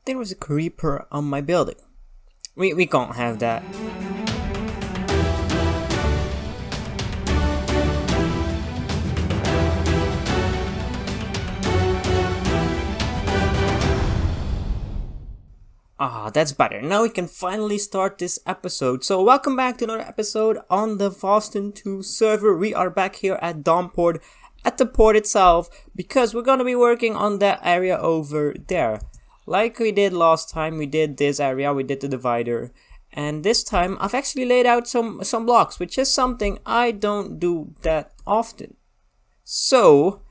there was a creeper on my building. We can't have that. Ah, that's better. Now we can finally start this episode. So welcome back to another episode on the Vasten 2 server. We are back here at Dawnport, at the port itself, because we're gonna be working on that area over there. Like we did last time, we did this area, we did the divider. And this time I've actually laid out some blocks, which is something I don't do that often. So,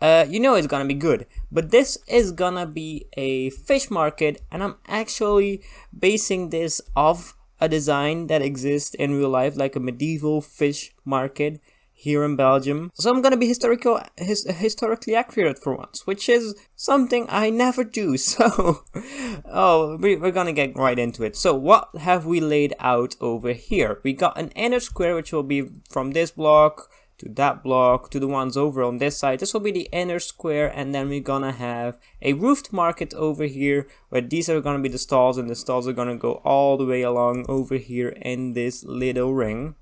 you know it's gonna be good. But this is gonna be a fish market, and I'm actually basing this off a design that exists in real life, like a medieval fish market here in Belgium. So I'm gonna be historically accurate for once, which is something I never do. So, we're gonna get right into it. So what have we laid out over here? We got an inner square, which will be from this block to that block to the ones over on this side. This will be the inner square, and then we're gonna have a roofed market over here, where these are gonna be the stalls, and the stalls are gonna go all the way along over here in this little ring.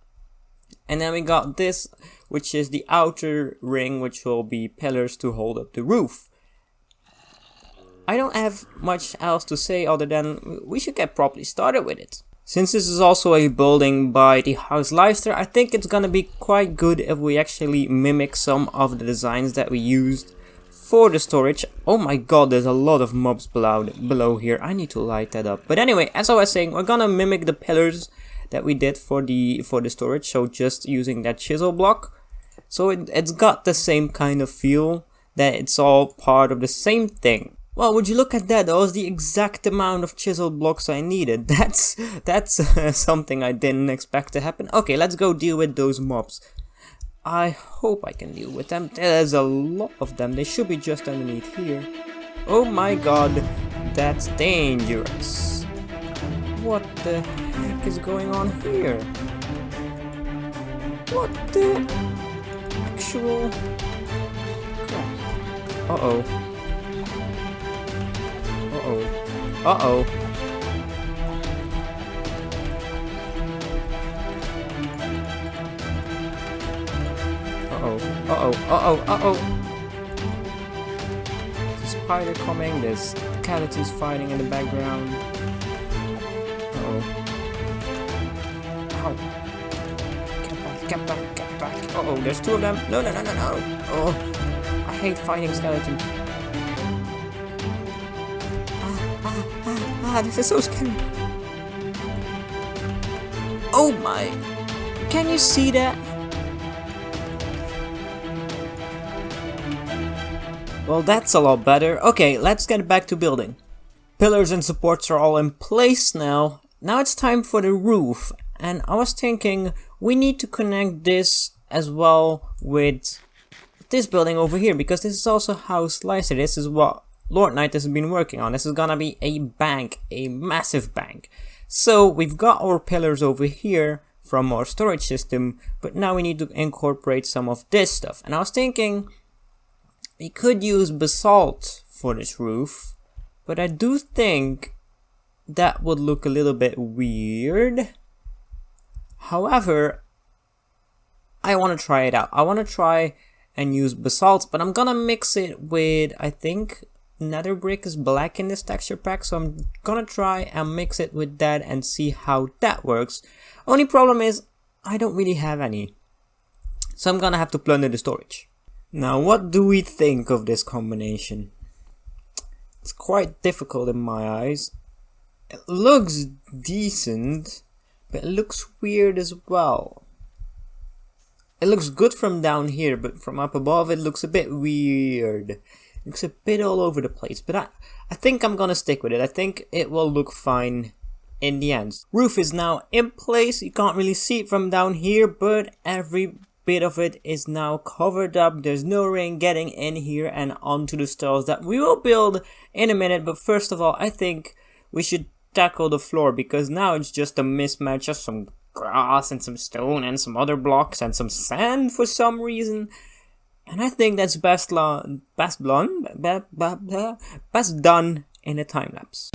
And then we got this, which is the outer ring, which will be pillars to hold up the roof. I don't have much else to say other than we should get properly started with it. Since this is also a building by the House Leicester, I think it's gonna be quite good if we actually mimic some of the designs that we used for the storage. Oh my god, there's a lot of mobs below here. I need to light that up. But anyway, as I was saying, we're gonna mimic the pillars that we did for the storage, so just using that chisel block. So it's got the same kind of feel, that it's all part of the same thing. Well, would you look at that? That was the exact amount of chisel blocks I needed. That's something I didn't expect to happen. Okay, let's go deal with those mobs. I hope I can deal with them. There's a lot of them. They should be just underneath here. Oh my god, that's dangerous. What the heck is going on here? What the actual crap? Uh-oh. Uh-oh. There's a spider coming, there's Caluss fighting in the background. Ow. Get back. Uh-oh, there's two of them. No. Oh, I hate fighting skeletons. This is so scary. Oh my. Can you see that? Well, that's a lot better. Okay, let's get back to building. Pillars and supports are all in place now. Now it's time for the roof. And I was thinking we need to connect this as well with this building over here, because this is also House Leicester. This is what LoRrdnnight has been working on. This is gonna be a bank, a massive bank. So we've got our pillars over here from our storage system, but now we need to incorporate some of this stuff. And I was thinking we could use basalt for this roof, but I do think that would look a little bit weird. However, I want to try it out. I want to try and use basalt, but I'm gonna mix it with, I think, nether brick is black in this texture pack, so I'm gonna try and mix it with that and see how that works. Only problem is I don't really have any, so I'm gonna have to plunder the storage. Now, what do we think of this combination? It's quite difficult in my eyes. It looks decent, but it looks weird as well. It looks good from down here, but from up above it looks a bit weird. It looks a bit all over the place, but I think I'm gonna stick with it. I think it will look fine in the end. Roof is now in place. You can't really see it from down here, but every bit of it is now covered up. There's no rain getting in here and onto the stalls that we will build in a minute. But first of all, I think we should tackle the floor, because now it's just a mismatch of some grass and some stone and some other blocks and some sand for some reason. And I think that's best done in a time lapse.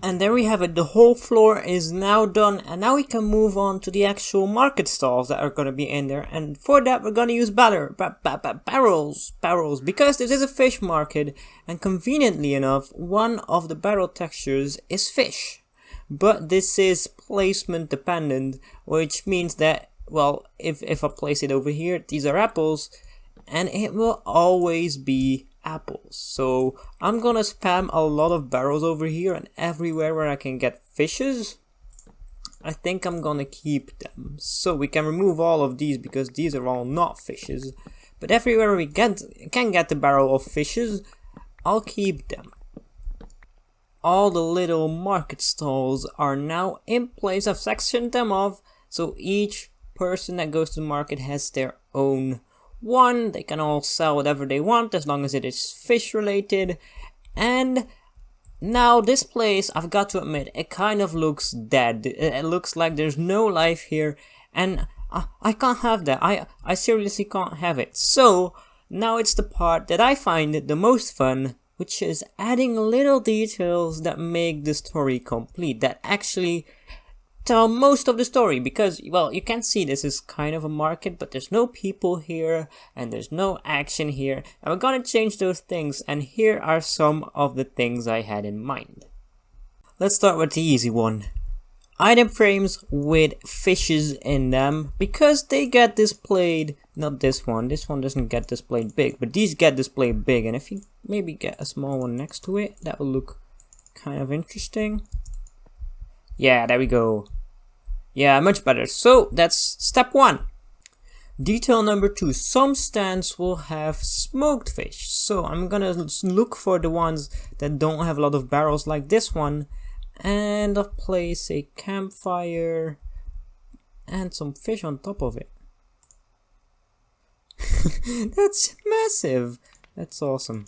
And there we have it, the whole floor is now done, and now we can move on to the actual market stalls that are going to be in there. And for that we're going to use barrels, because this is a fish market, and conveniently enough one of the barrel textures is fish. But this is placement dependent, which means that, well, if I place it over here, these are apples, and it will always be apples. So I'm gonna spam a lot of barrels over here, and everywhere where I can get fishes, I think I'm gonna keep them. So we can remove all of these because these are all not fishes, but everywhere we can get the barrel of fishes, I'll keep them. All the little market stalls are now in place. I've sectioned them off, so each person that goes to the market has their own one. They can all sell whatever they want as long as it is fish related. And now this place, I've got to admit, it kind of looks dead. It looks like there's no life here, and I can't have that. I seriously can't have it. So now it's the part that I find the most fun, which is adding little details that make the story complete, that actually tell most of the story. Because, well, you can see this is kind of a market, but there's no people here and there's no action here, and we're gonna change those things, and here are some of the things I had in mind. Let's start with the easy one. Item frames with fishes in them, because they get displayed, not this one doesn't get displayed big, but these get displayed big, and if you maybe get a small one next to it, that will look kind of interesting. Yeah, there we go. Yeah, much better. So that's step 1. Detail number 2. Some stands will have smoked fish. So I'm gonna look for the ones that don't have a lot of barrels like this one, and I'll place a campfire and some fish on top of it. That's massive. That's awesome.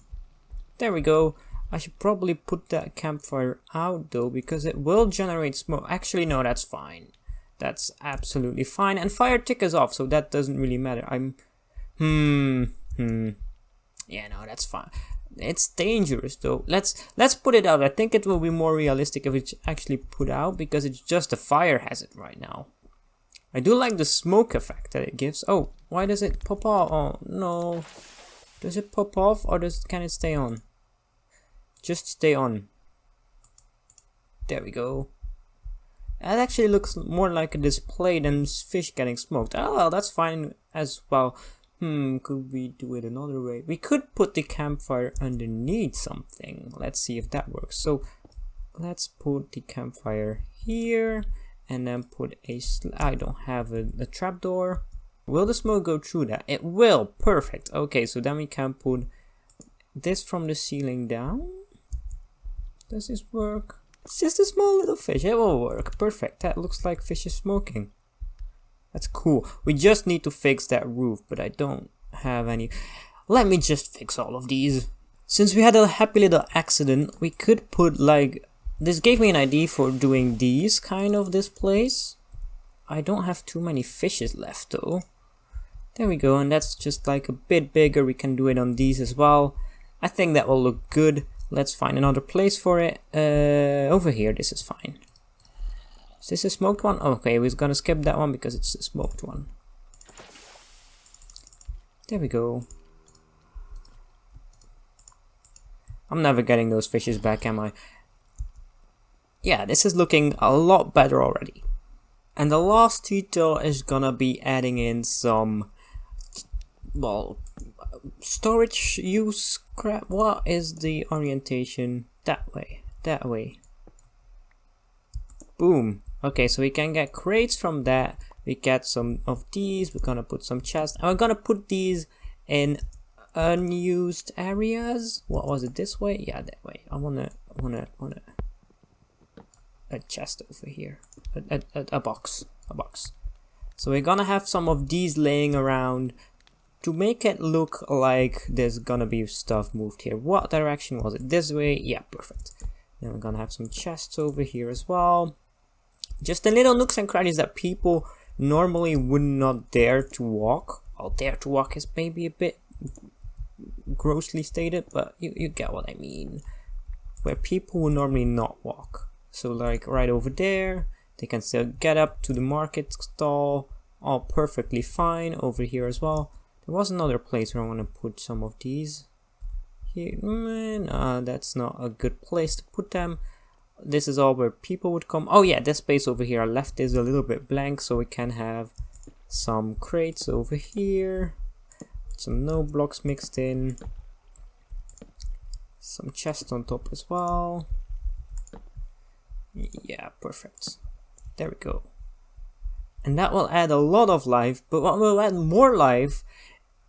There we go. I should probably put that campfire out though, because it will generate smoke. Actually, no, that's fine. That's absolutely fine. And fire tick is off, so that doesn't really matter. Yeah, no, that's fine. It's dangerous though. Let's put it out. I think it will be more realistic if it's actually put out, because it's just a fire hazard right now. I do like the smoke effect that it gives. Oh, why does it pop off? Oh no. Does it pop off, or can it stay on? Just stay on. There we go. That actually looks more like a display than fish getting smoked. Oh well, that's fine as well. Could we do it another way? We could put the campfire underneath something. Let's see if that works. So let's put the campfire here, and then put I don't have a trapdoor. Will the smoke go through that? It will. Perfect. Okay, so then we can put this from the ceiling down. Does this work? It's just a small little fish. It will work. Perfect. That looks like fish is smoking. That's cool. We just need to fix that roof, but I don't have any. Let me just fix all of these. Since we had a happy little accident, we could put like... This gave me an idea for doing these kind of displays. I don't have too many fishes left though. There we go, and that's just like a bit bigger. We can do it on these as well. I think that will look good. Let's find another place for it. Over here, this is fine. Is this a smoked one? Okay, we're gonna skip that one because it's a smoked one. There we go. I'm never getting those fishes back, am I? Yeah, this is looking a lot better already. And the last detail is gonna be adding in some, well, storage use crap. What is the orientation? That way, that way. Boom. Okay, so we can get crates from that. We get some of these. We're gonna put some chests, and we're gonna put these in unused areas. What was it? This way? Yeah, that way. I wanna a chest over here. A box. So we're gonna have some of these laying around to make it look like there's gonna be stuff moved here. What direction was it? This way? Yeah, perfect. Then we're gonna have some chests over here as well. Just the little nooks and crannies that people normally would not dare to walk. Well, dare to walk is maybe a bit grossly stated, but you get what I mean. Where people would normally not walk. So like right over there, they can still get up to the market stall, all perfectly fine. Over here as well. There was another place where I want to put some of these. Here, that's not a good place to put them. This is all where people would come. Oh yeah, this space over here I left is a little bit blank, so we can have some crates over here. Some no blocks mixed in. Some chests on top as well. Yeah, perfect. There we go. And that will add a lot of life, but what will add more life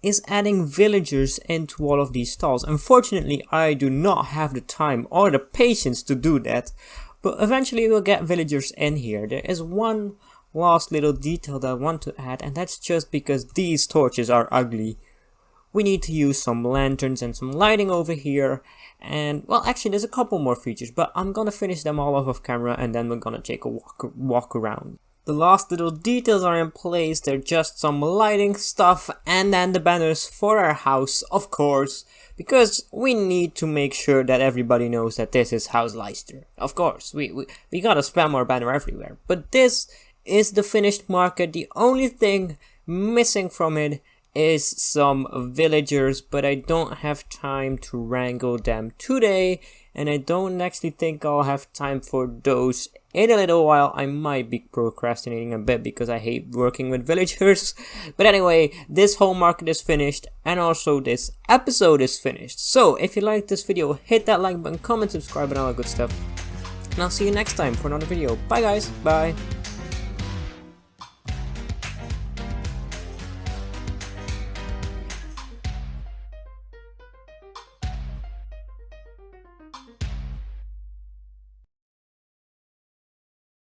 is adding villagers into all of these stalls. Unfortunately, I do not have the time or the patience to do that, but eventually we'll get villagers in here. There is one last little detail that I want to add, and that's just because these torches are ugly. We need to use some lanterns and some lighting over here, and well, actually there's a couple more features, but I'm gonna finish them all off camera and then we're gonna take a walk around. The last little details are in place. They're just some lighting stuff, and then the banners for our house, of course, because we need to make sure that everybody knows that this is House Leicester. Of course, we gotta spam our banner everywhere, but this is the finished market. The only thing missing from it is some villagers, but I don't have time to wrangle them today, and I don't actually think I'll have time for those in a little while. I might be procrastinating a bit because I hate working with villagers. But anyway, this whole market is finished, and also this episode is finished. So if you like this video, hit that like button, comment, subscribe, and all that good stuff. And I'll see you next time for another video. Bye guys, bye.